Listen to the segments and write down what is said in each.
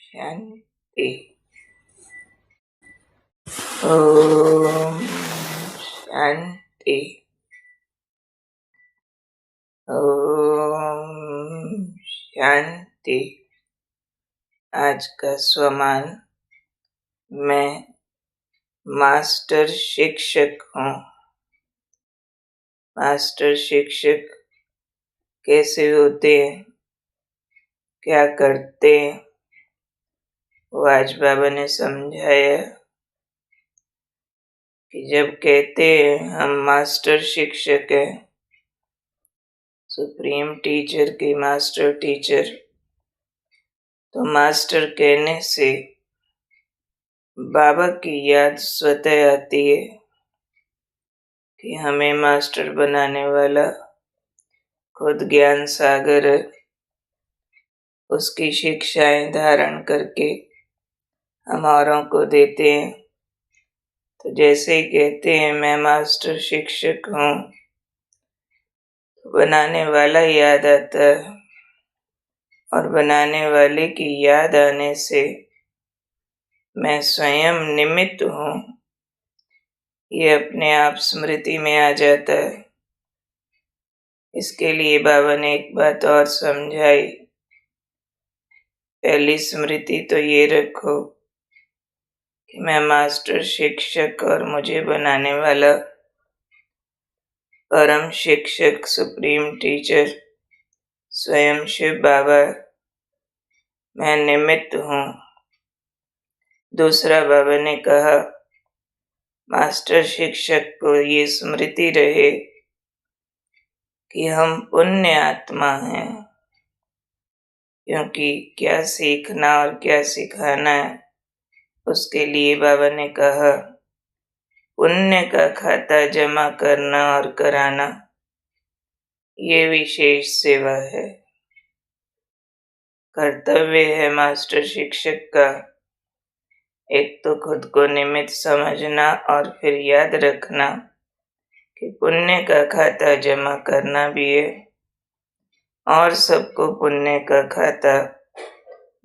शांति। ओम शांति। ओम शांति। आज का स्वमान, मैं मास्टर शिक्षक हूँ। मास्टर शिक्षक कैसे होते हैं, क्या करते हैं, वो आज बाबा ने समझाया कि जब कहते हैं हम मास्टर शिक्षक हैं, सुप्रीम टीचर के मास्टर टीचर, तो मास्टर कहने से बाबा की याद स्वतः आती है कि हमें मास्टर बनाने वाला खुद ज्ञान सागर है। उसकी शिक्षाएं धारण करके हम औरों को देते हैं। तो जैसे ही कहते हैं मैं मास्टर शिक्षक हूँ, तो बनाने वाला याद आता है, और बनाने वाले की याद आने से मैं स्वयं निमित्त हूँ, ये अपने आप स्मृति में आ जाता है। इसके लिए बाबा ने एक बात और समझाई। पहली स्मृति तो ये रखो कि मैं मास्टर शिक्षक और मुझे बनाने वाला परम शिक्षक सुप्रीम टीचर स्वयं शिव बाबा, मैं निमित्त हूँ। दूसरा बाबा ने कहा मास्टर शिक्षक को ये स्मृति रहे कि हम पुण्य आत्मा हैं, क्योंकि क्या सीखना और क्या सिखाना है, उसके लिए बाबा ने कहा पुण्य का खाता जमा करना और कराना, ये विशेष सेवा है। कर्तव्य है मास्टर शिक्षक का एक तो खुद को निमित्त समझना और फिर याद रखना कि पुण्य का खाता जमा करना भी है, और सबको पुण्य का खाता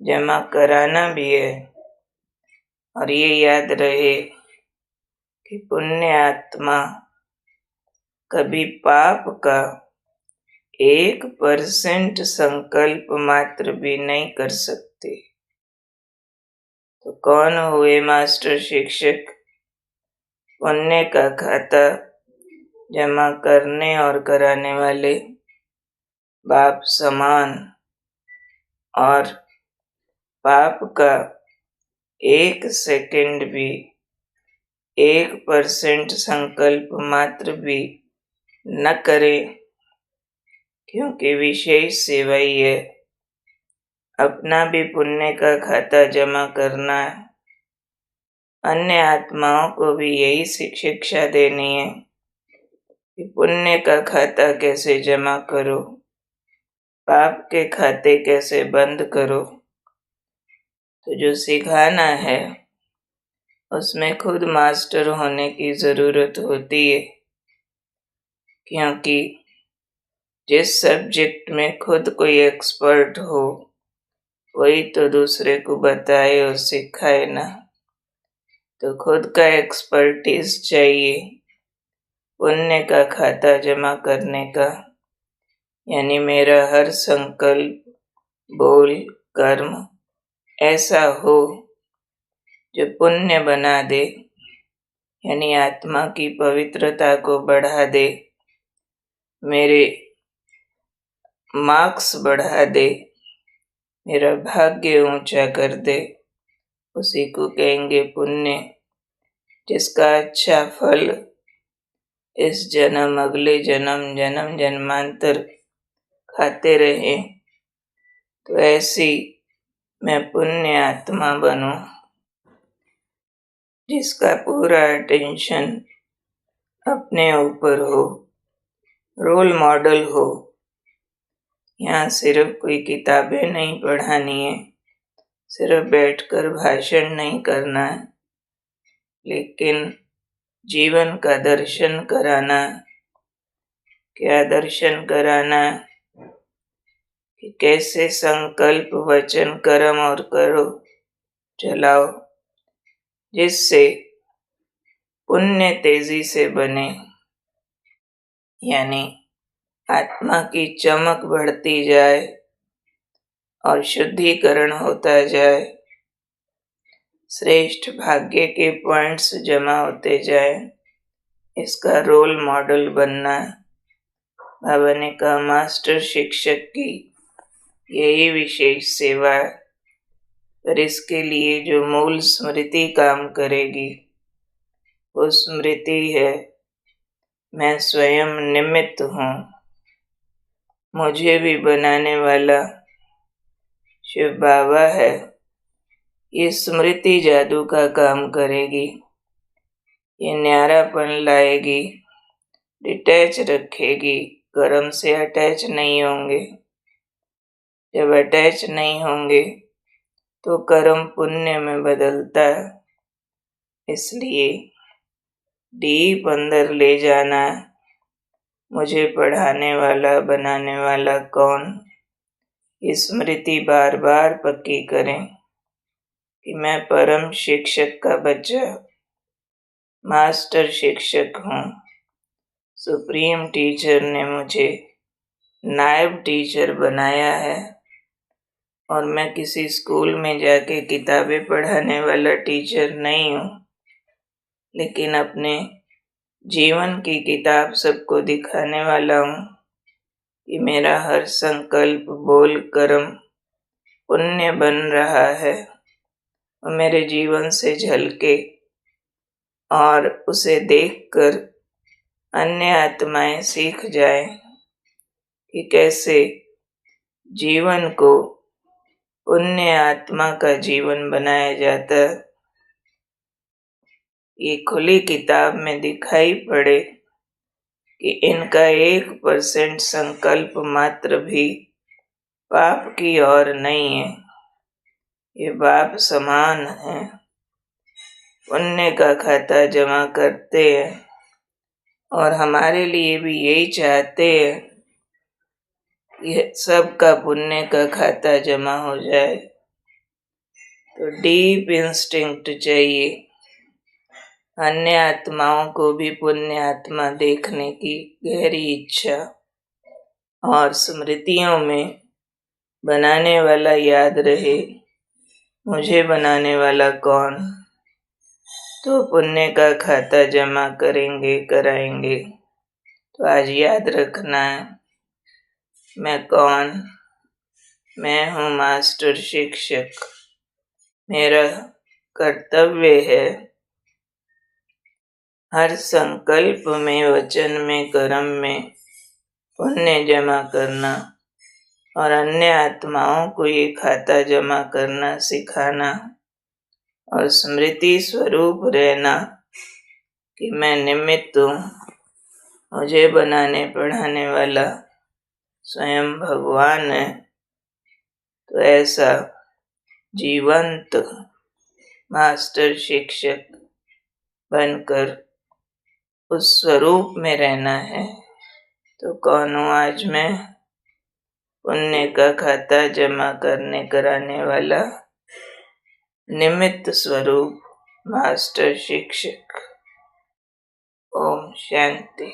जमा कराना भी है। और ये याद रहे कि पुण्य आत्मा कभी पाप का 1% संकल्प मात्र भी नहीं कर सकते। तो कौन हुए मास्टर शिक्षक? पुण्य का खाता जमा करने और कराने वाले बाप समान, और पाप का 1 सेकंड भी 1% संकल्प मात्र भी न करे, क्योंकि विशेष सेवा ही है। अपना भी पुण्य का खाता जमा करना है, अन्य आत्माओं को भी यही शिक्षा देनी है कि पुण्य का खाता कैसे जमा करो, पाप के खाते कैसे बंद करो। तो जो सिखाना है उसमें खुद मास्टर होने की जरूरत होती है, क्योंकि जिस सब्जेक्ट में खुद कोई एक्सपर्ट हो वही तो दूसरे को बताए और सिखाए ना। तो खुद का एक्सपर्टीज चाहिए पुण्य का खाता जमा करने का, यानी मेरा हर संकल्प, बोल, कर्म ऐसा हो जो पुण्य बना दे, यानी आत्मा की पवित्रता को बढ़ा दे, मेरे मार्क्स बढ़ा दे, मेरा भाग्य ऊंचा कर दे। उसी को कहेंगे पुण्य, जिसका अच्छा फल इस जन्म, अगले जन्म, जन्म जन्मांतर खाते रहे। तो ऐसी मैं पुण्य आत्मा बनूं, जिसका पूरा अटेंशन अपने ऊपर हो, रोल मॉडल हो। यहाँ सिर्फ कोई किताबें नहीं पढ़ानी है, सिर्फ बैठकर भाषण नहीं करना है, लेकिन जीवन का दर्शन कराना। क्या दर्शन कराना? कि कैसे संकल्प, वचन, कर्म और करो चलाओ, जिससे पुण्य तेजी से बने, यानी आत्मा की चमक बढ़ती जाए और शुद्धिकरण होता जाए, श्रेष्ठ भाग्य के पॉइंट्स जमा होते जाए। इसका रोल मॉडल बनना बाबा ने कहा मास्टर शिक्षक की यही विशेष सेवा है। पर इसके लिए जो मूल स्मृति काम करेगी वो स्मृति है, मैं स्वयं निमित्त हूँ। मुझे भी बनाने वाला शिव बाबा है। ये स्मृति जादू का काम करेगी, ये न्यारापन लाएगी, डिटैच रखेगी, कर्म से अटैच नहीं होंगे। जब अटैच नहीं होंगे तो कर्म पुण्य में बदलता है। इसलिए डीप अंदर ले जाना, मुझे पढ़ाने वाला बनाने वाला कौन, स्मृति बार बार पक्की करें कि मैं परम शिक्षक का बच्चा, मास्टर शिक्षक हूँ। सुप्रीम टीचर ने मुझे नायब टीचर बनाया है और मैं किसी स्कूल में जाके किताबें पढ़ाने वाला टीचर नहीं हूँ, लेकिन अपने जीवन की किताब सबको दिखाने वाला हूँ कि मेरा हर संकल्प बोल कर्म पुण्य बन रहा है और मेरे जीवन से झलके और उसे देखकर अन्य आत्माएं सीख जाएं कि कैसे जीवन को पुण्य आत्मा का जीवन बनाया जाता है। ये खुली किताब में दिखाई पड़े कि इनका 1% संकल्प मात्र भी पाप की ओर नहीं है। ये बाप समान है, पुण्य का खाता जमा करते हैं और हमारे लिए भी यही चाहते हैं कि सबका पुण्य का खाता जमा हो जाए। तो डीप इंस्टिंक्ट चाहिए, अन्य आत्माओं को भी पुण्य आत्मा देखने की गहरी इच्छा और स्मृतियों में बनाने वाला याद रहे, मुझे बनाने वाला कौन, तो पुण्य का खाता जमा करेंगे कराएंगे। तो आज याद रखना है, मैं कौन, मैं हूँ मास्टर शिक्षक। मेरा कर्तव्य है हर संकल्प में, वचन में, कर्म में पुण्य जमा करना और अन्य आत्माओं को ये खाता जमा करना सिखाना और स्मृति स्वरूप रहना कि मैं निमित्त हूँ, मुझे बनाने पढ़ाने वाला स्वयं भगवान है। तो ऐसा जीवंत मास्टर शिक्षक बनकर उस स्वरूप में रहना है। तो कौन हूँ आज मैं? पुण्य का खाता जमा करने कराने वाला निमित्त स्वरूप मास्टर शिक्षक। ओम शांति।